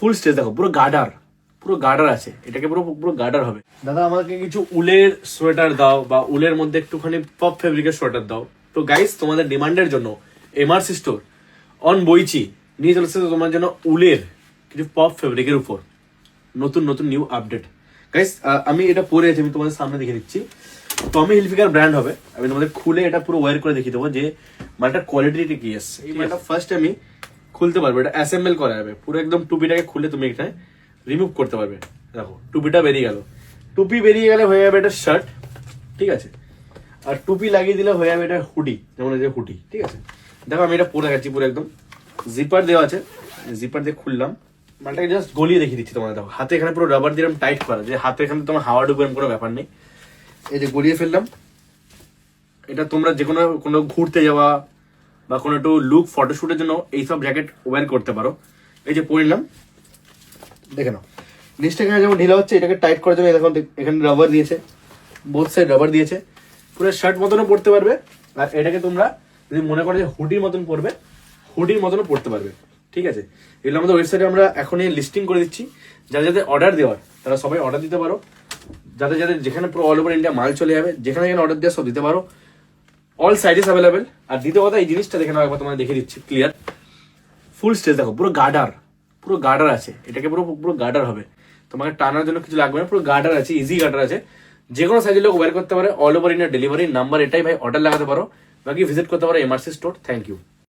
ফুল stage দেখো, পুরো গার্ডার আছে, এটাকে পুরো পুরো গার্ডার হবে। দাদা আমাকে কিছু উলের সোয়েটার দাও, বা উলের মধ্যে একটুখানি পপ ফেব্রিকের সোয়েটার দাও। তো গাইস, তোমাদের ডিমান্ডের জন্য এমআরসি স্টোর অন বইচি নিয়ে চলেছে তোমার জন্য উলের কিছু পপ ফেব্রিকের উপর নতুন নতুন নিউ আপডেট। গাইস আমি এটা পরে আছি, আমি তোমাদের সামনে দেখে দিচ্ছি। টমি হিলফিগার ব্র্যান্ড হবে। আমি তোমাদের খুলে এটা পুরো ওয়্যার করে দেখিয়ে দেবো যে মালটার কোয়ালিটি কি আছে। এই মালটা ফার্স্ট আমি খুলতে পারবে, এটা অ্যাসেম্বল করা যাবে পুরো একদম। টুপিটাকে খুলে তুমি এখানে রিমুভ করতে পারবে। দেখো টুপিটা বেরিয়ে গেল, টুপি বেরিয়ে গেলে হয়ে যাবে এটা শার্ট, ঠিক আছে। আর টুপি লাগিয়ে দিলে হয়ে যাবে এটা হুডি, যেমন এই যে হুডি, ঠিক আছে। দেখো আমি এটা পরে দেখাচ্ছি পুরো একদম। জিপার দেওয়া আছে, জিপার দিয়ে খুললাম, মালটাকে জাস্ট গলিয়ে দেখিয়ে দিচ্ছি তোমাদের। দেখো হাতে এখানে পুরো রাবার দিয়ে টাইট করা, যে হাতে এখানে তোমার হাওয়া ঢুকবে কোনো ব্যাপার নেই। এই যে গলিয়ে ফেললাম। এটা তোমরা যে কোনো ঘুরতে যাওয়া বা কোনো একটু লুক ফটোশুটের জন্য এইসব জ্যাকেট ওয়্যার করতে পারো। এই যে পরে নিলাম, দেখে নাও। নিচটা এখানে যেমন ঢিলা হচ্ছে, এটাকে টাইট করার জন্য দেখুন এখানে রাবার দিয়েছে, বোথ সাইড রাবার দিয়েছে। পুরো শার্ট মতনও পরতে পারবে, আর এটাকে তোমরা যদি মনে করো যে হুডির মতন পরবে, হুডির মতনও পরতে পারবে, ঠিক আছে। এগুলো আমাদের ওয়েবসাইটে আমরা এখনই লিস্টিং করে দিচ্ছি। যাদের যাদের অর্ডার দেওয়ার তারা সবাই অর্ডার দিতে পারো। যাদের যাদের যেখানে পুরো অল ওভার ইন্ডিয়া মাল চলে যাবে, যেখানে যেখানে অর্ডার দেওয়া সব দিতে পারো। All sizes available. আর দ্বিতীয় কথা, এই জিনিসটা দেখে নাও একবার, তোমাদের দেখে দিচ্ছি ক্লিয়ার। ফুল স্টেজ দেখো, পুরো গার্ডার আছে, এটাকে পুরো পুরো গার্ডার হবে। তোমাকে টানার জন্য কিছু লাগবে না, পুরো গার্ডার আছে, ইজি গার্ডার আছে। যে কোনো সাইজের লোক ওয়্যার করতে পারে। All over India delivery number এটাই ভাই, অর্ডার লাগাতে পারো। বাকি ভিজিট করতে পারো এমআরসি স্টোর। Thank you.